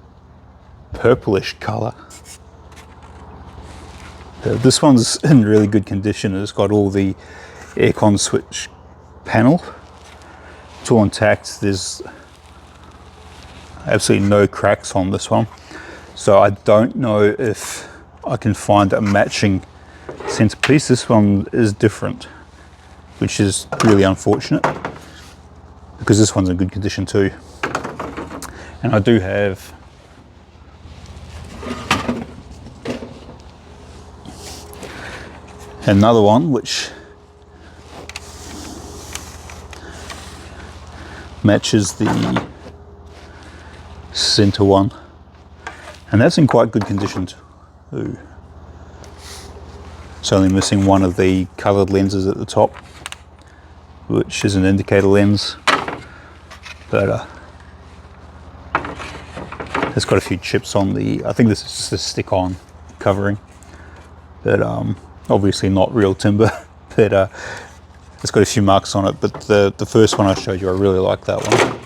purplish color. This one's in really good condition. It's got all the aircon switch panel. It's all intact. There's absolutely no cracks on this one. So I don't know if I can find a matching centerpiece. This one is different, which is really unfortunate because this one's in good condition too. And I do have another one which matches the center one, and that's in quite good condition too. It's only missing one of the coloured lenses at the top, which is an indicator lens, but it's got a few chips on the, I think this is just a stick-on covering, but obviously not real timber, but it's got a few marks on it. But the first one I showed you, I really like that one.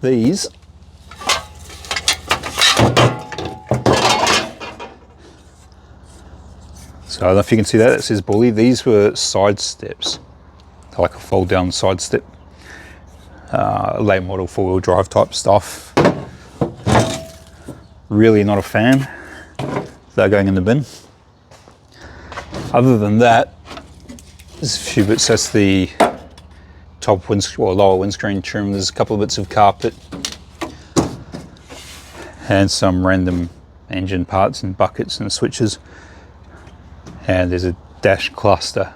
These so I don't know if you can see that, it says bully. These were side steps, like a fold down side step, late model 4-wheel drive type stuff. Really not a fan. They're going in the bin. Other than that, there's a few bits. That's the top lower windscreen trim. There's a couple of bits of carpet and some random engine parts and buckets and switches, and there's a dash cluster.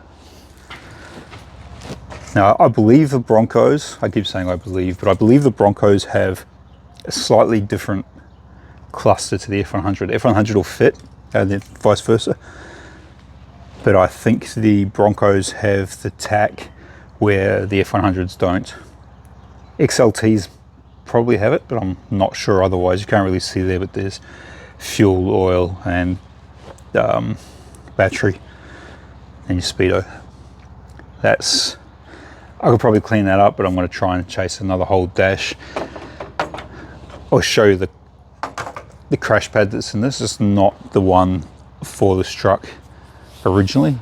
Now I believe the Broncos, I keep saying I believe, but I believe the Broncos have a slightly different cluster to the F100. F100 will fit and then vice versa, but I think the Broncos have the tack where the F100s don't. XLTs probably have it, but I'm not sure otherwise. You can't really see there, but there's fuel, oil, and battery, and your speedo. That's, I could probably clean that up, but I'm going to try and chase another whole dash. I'll show you the crash pad that's in this. It's not the one for this truck originally.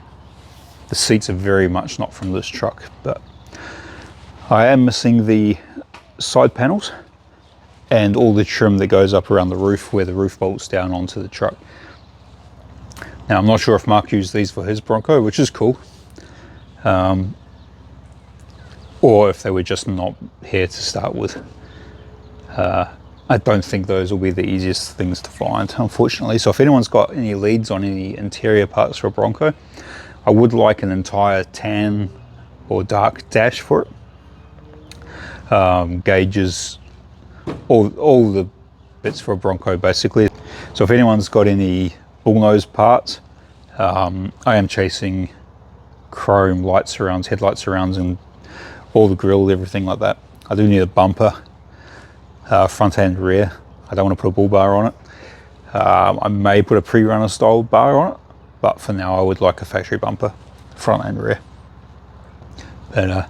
The seats are very much not from this truck, but I am missing the side panels and all the trim that goes up around the roof where the roof bolts down onto the truck. Now I'm not sure if Mark used these for his Bronco, which is cool, or if they were just not here to start with. I don't think those will be the easiest things to find, unfortunately. So if anyone's got any leads on any interior parts for a Bronco, I would like an entire tan or dark dash for it. Gauges, all the bits for a Bronco basically. So if anyone's got any bullnose parts, I am chasing chrome light surrounds, headlight surrounds, and all the grille, everything like that. I do need a bumper, front and rear. I don't want to put a bull bar on it. I may put a pre-runner style bar on it, but for now I would like a factory bumper, front and rear. But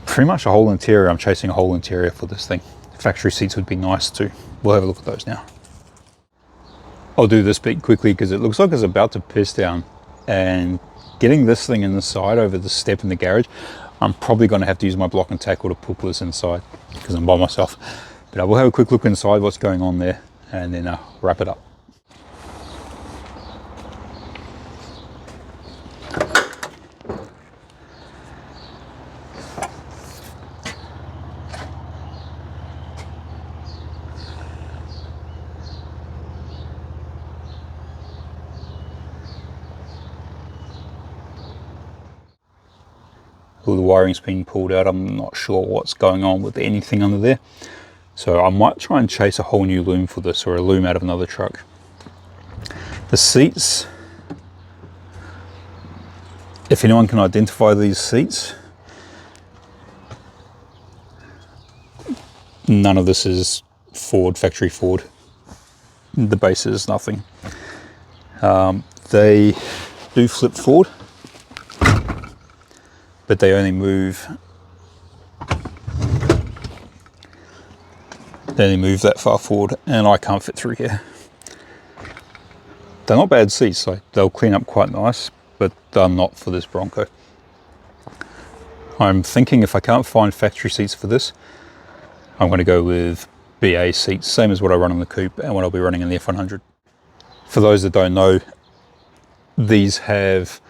pretty much a whole interior. I'm chasing a whole interior for this thing. Factory seats would be nice too. We'll have a look at those now. I'll do this bit quickly because it looks like it's about to piss down, and getting this thing in the side over the step in the garage, I'm probably going to have to use my block and tackle to pull this inside because I'm by myself. But I will have a quick look inside what's going on there, and then wrap it up. All the wiring's been pulled out. I'm not sure what's going on with anything under there, so I might try and chase a whole new loom for this, or a loom out of another truck. The seats, if anyone can identify these seats, none of this is Ford, factory Ford. The base is nothing. They do flip forward, but they only move that far forward, and I can't fit through here. They're not bad seats, like they'll clean up quite nice, but they're not for this Bronco. I'm thinking if I can't find factory seats for this, I'm going to go with BA seats, same as what I run on the coupe and what I'll be running in the F100. For those that don't know, these have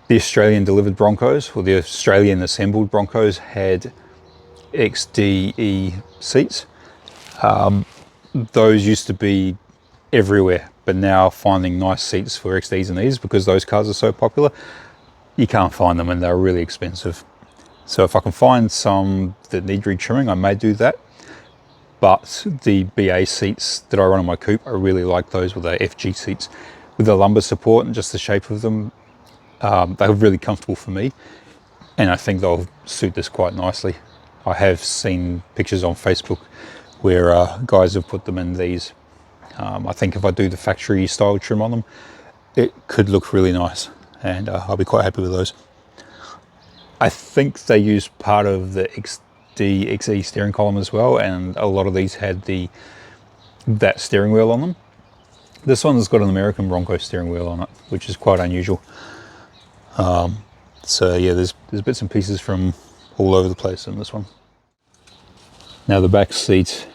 the Australian delivered Broncos, or the Australian assembled Broncos had XDE seats. Those used to be everywhere, but now finding nice seats for XDs and these, because those cars are so popular, you can't find them and they're really expensive. So if I can find some that need retrimming, I may do that. But the BA seats that I run on my coupe, I really like those with the FG seats. With the lumbar support and just the shape of them, they're really comfortable for me. And I think they'll suit this quite nicely. I have seen pictures on Facebook where guys have put them in these. I think if I do the factory style trim on them, it could look really nice. And I'll be quite happy with those. I think they use part of the XE steering column as well, and a lot of these had that steering wheel on them. This one's got an American Bronco steering wheel on it, which is quite unusual. So yeah, there's bits and pieces from all over the place in this one. Now the back seat,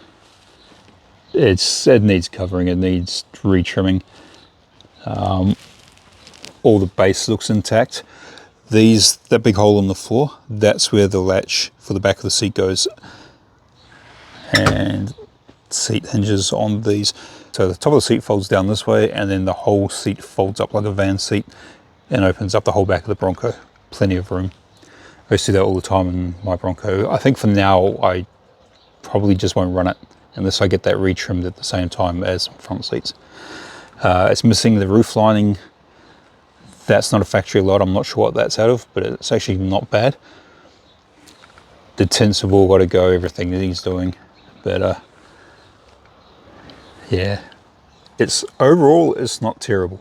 it needs covering, it needs retrimming. All the base looks intact. That big hole in the floor, that's where the latch for the back of the seat goes, and seat hinges on these. So the top of the seat folds down this way, and then the whole seat folds up like a van seat and opens up the whole back of the Bronco. Plenty of room. I used to do that all the time in my Bronco. I think for now I probably just won't run it unless I get that retrimmed at the same time as front seats. It's missing the roof lining. That's not a factory lot, I'm not sure what that's out of, but it's actually not bad. The tints have all got to go, everything that he's doing. But yeah, overall it's not terrible.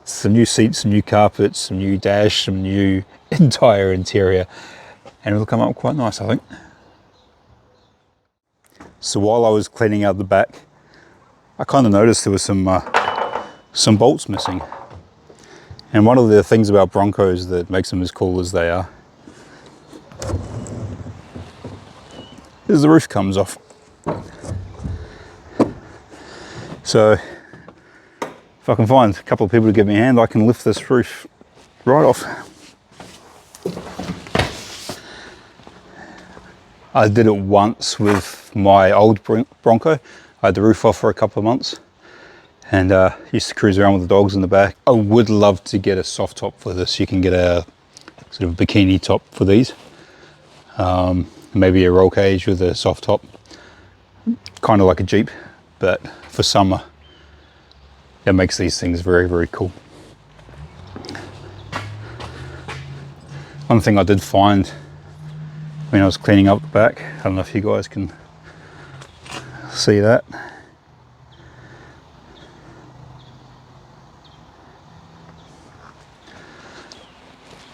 Some new seats, some new carpets, some new dash, some new entire interior, and it'll come up quite nice, I think. So while I was cleaning out the back, I kind of noticed there was some bolts missing. And one of the things about Broncos that makes them as cool as they are is the roof comes off. So if I can find a couple of people to give me a hand, I can lift this roof right off. I did it once with my old Bronco. I had the roof off for a couple of months. And used to cruise around with the dogs in the back. I would love to get a soft top for this. You can get a sort of bikini top for these. Maybe a roll cage with a soft top. Kind of like a Jeep, but for summer, it makes these things very, very cool. One thing I did find when I was cleaning up the back, I don't know if you guys can see that.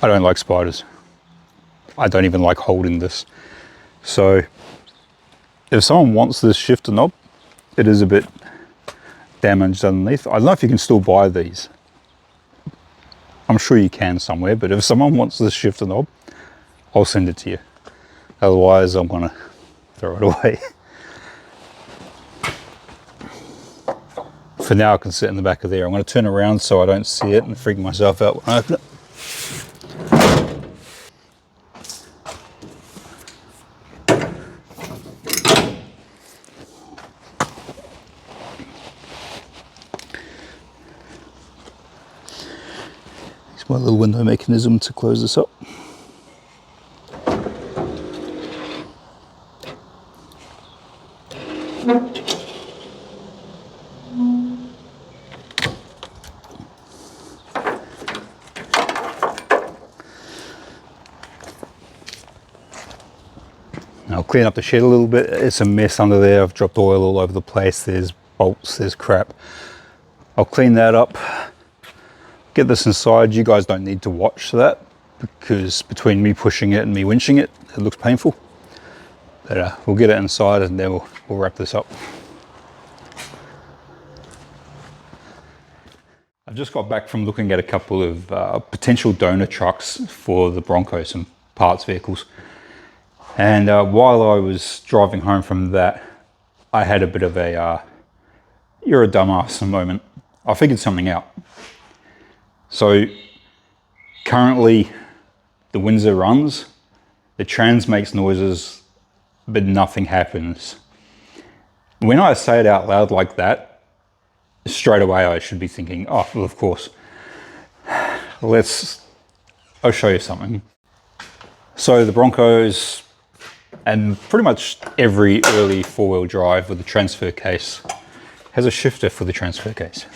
I don't like spiders. I don't even like holding this. So if someone wants this shifter knob, it is a bit damaged underneath. I don't know if you can still buy these. I'm sure you can somewhere, but if someone wants this shifter knob, I'll send it to you. Otherwise, I'm gonna throw it away. For now, I can sit in the back of there. I'm gonna turn around so I don't see it and freak myself out when I open it. My little window mechanism to close this up. I'll clean up the shed a little bit. It's a mess under there. I've dropped oil all over the place. There's bolts, there's crap. I'll clean that up. Get this inside. You guys don't need to watch that because between me pushing it and me winching it, it looks painful. But we'll get it inside and then we'll wrap this up. I've just got back from looking at a couple of potential donor trucks for the Bronco, some parts vehicles. And while I was driving home from that, I had a bit of a you're a dumbass moment. I figured something out. So currently the Windsor runs, the trans makes noises, but nothing happens. When I say it out loud like that, straight away I should be thinking, oh, well, of course. I'll show you something. So the Broncos and pretty much every early four-wheel drive with a transfer case has a shifter for the transfer case.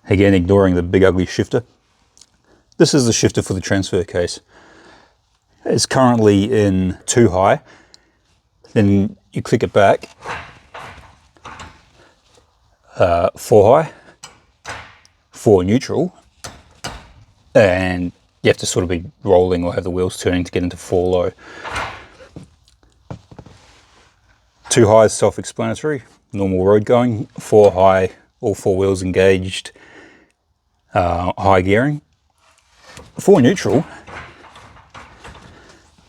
Again, ignoring the big ugly shifter. This is the shifter for the transfer case. It's currently in 2 high. Then you click it back, 4 high, 4 neutral, and you have to sort of be rolling or have the wheels turning to get into 4 low. 2 high is self-explanatory, normal road going. 4 high, all 4 wheels engaged, high gearing. 4 neutral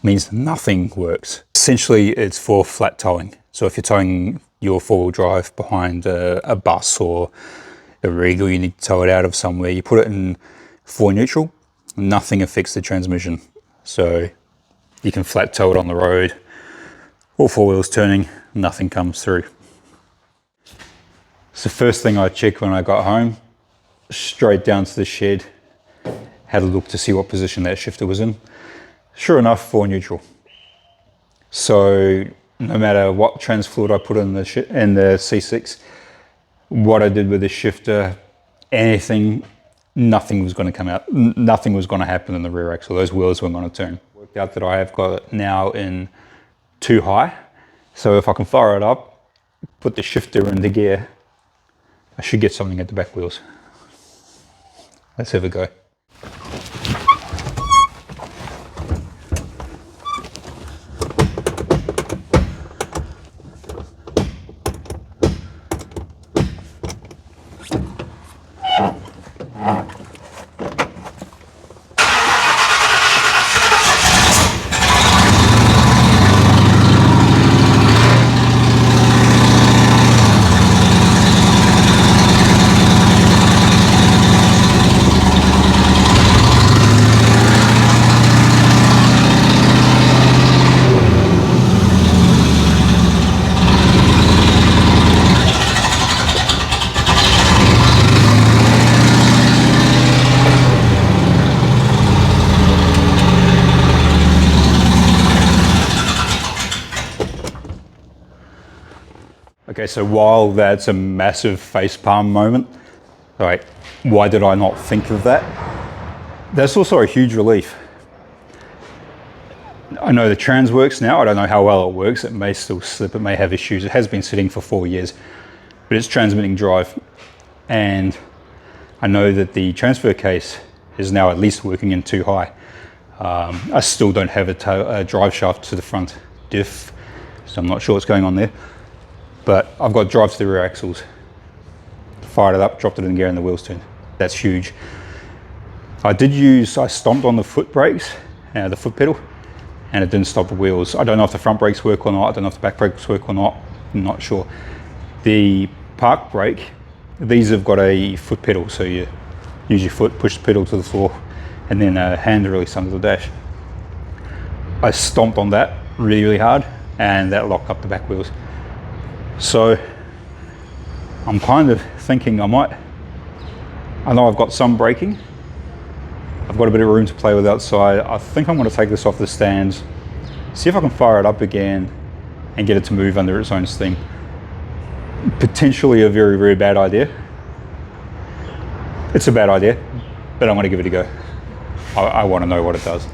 means nothing works. Essentially, it's for flat towing. So if you're towing your 4-wheel drive behind a bus or a rig, or you need to tow it out of somewhere, you put it in 4 neutral, nothing affects the transmission. So you can flat tow it on the road, all 4 wheels turning, nothing comes through. It's the first thing I checked when I got home, straight down to the shed, had a look to see what position that shifter was in. Sure enough, 4 neutral. So no matter what trans fluid I put in the C6, what I did with the shifter, anything, nothing was going to come out. Nothing was going to happen in the rear axle. Those wheels weren't going to turn. Worked out that I have got it now in 2 high. So if I can fire it up, put the shifter in the gear, I should get something at the back wheels. Let's have a go. Okay, so while that's a massive facepalm moment, like, why did I not think of that? That's also a huge relief. I know the trans works now. I don't know how well it works. It may still slip, it may have issues. It has been sitting for 4 years, but it's transmitting drive. And I know that the transfer case is now at least working in 2 high. I still don't have a drive shaft to the front diff, so I'm not sure what's going on there. But I've got drive to the rear axles. Fired it up, dropped it in gear, and the wheels turned. That's huge. I stomped on the foot brakes, the foot pedal, and it didn't stop the wheels. I don't know if the front brakes work or not. I don't know if the back brakes work or not. I'm not sure. The park brake, these have got a foot pedal, so you use your foot, push the pedal to the floor, and then a hand release under the dash. I stomped on that really, really hard, and that locked up the back wheels. So I'm kind of thinking I know I've got some braking. I've got a bit of room to play with outside. I think I'm going to take this off the stands, see if I can fire it up again and get it to move under its own steam. Potentially a very, very bad idea. It's a bad idea, but I'm going to give it a go. I want to know what it does.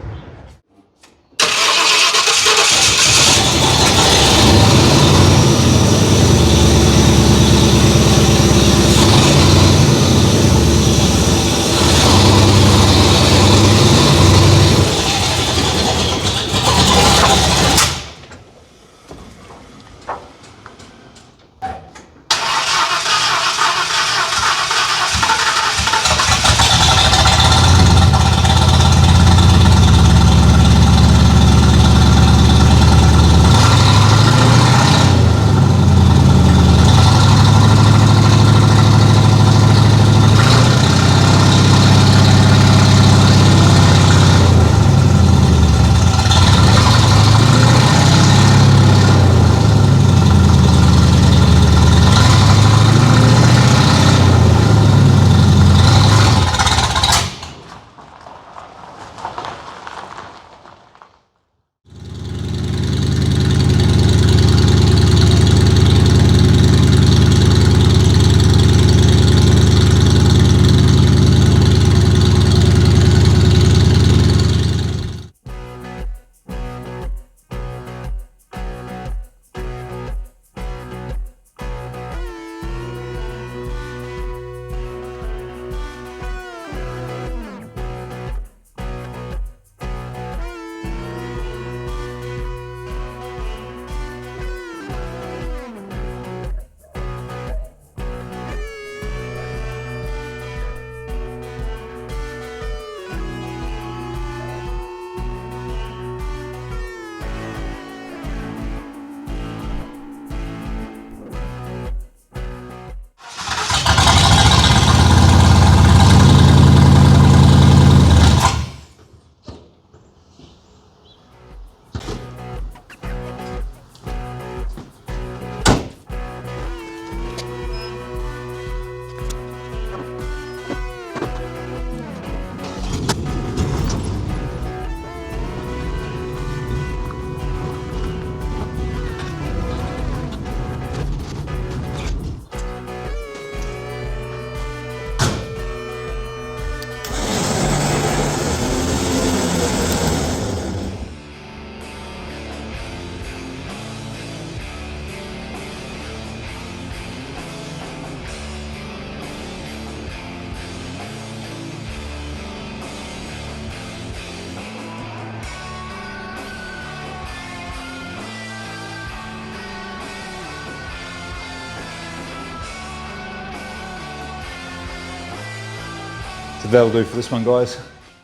So that'll do for this one, guys.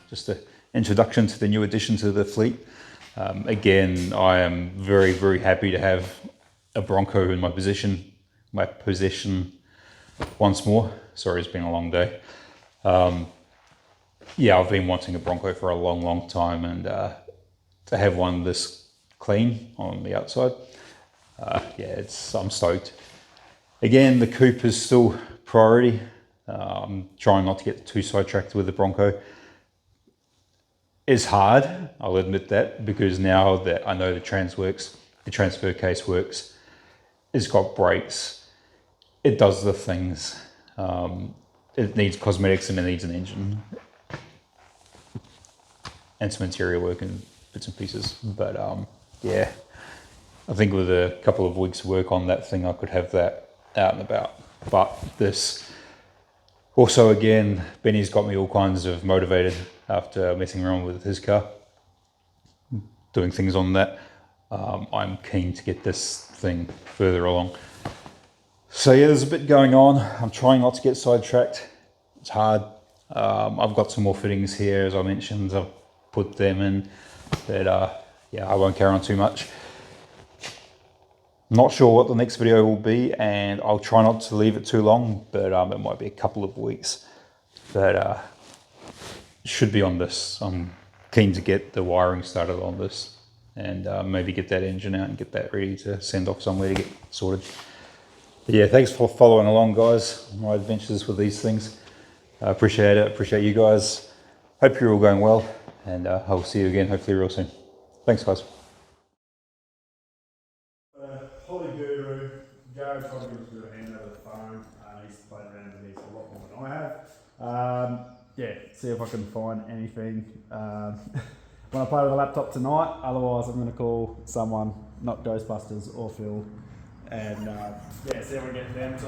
Just an introduction to the new addition to the fleet. Again, I am very, very happy to have a Bronco in my possession once more. Sorry, it's been a long day. Yeah, I've been wanting a Bronco for a long, long time, and to have one this clean on the outside, yeah, I'm stoked. Again, the coupe is still priority. I'm trying not to get too sidetracked with the Bronco. It's hard, I'll admit that, because now that I know the transfer case works, it's got brakes, it does the things. It needs cosmetics and it needs an engine and some interior work and bits and pieces. But yeah, I think with a couple of weeks work on that thing, I could have that out and about. But this also, again, Benny's got me all kinds of motivated after messing around with his car, doing things on that. I'm keen to get this thing further along. So yeah, there's a bit going on. I'm trying not to get sidetracked. It's hard. I've got some more fittings here, as I mentioned. I've put them in, but yeah, I won't carry on too much. Not sure what the next video will be, and I'll try not to leave it too long, but it might be a couple of weeks. But should be on this. I'm keen to get the wiring started on this, and maybe get that engine out and get that ready to send off somewhere to get sorted. But yeah, thanks for following along, guys, my adventures with these things. I appreciate it. Appreciate you guys. Hope you're all going well, and I'll see you again hopefully real soon. Thanks, guys. Holly Guru, Jared's probably going to do a hand over the phone. He's played around with these a lot more than I have. Yeah, see if I can find anything. When I play with the laptop tonight, otherwise I'm going to call someone, not Ghostbusters or Phil, and yeah, see if we can get them to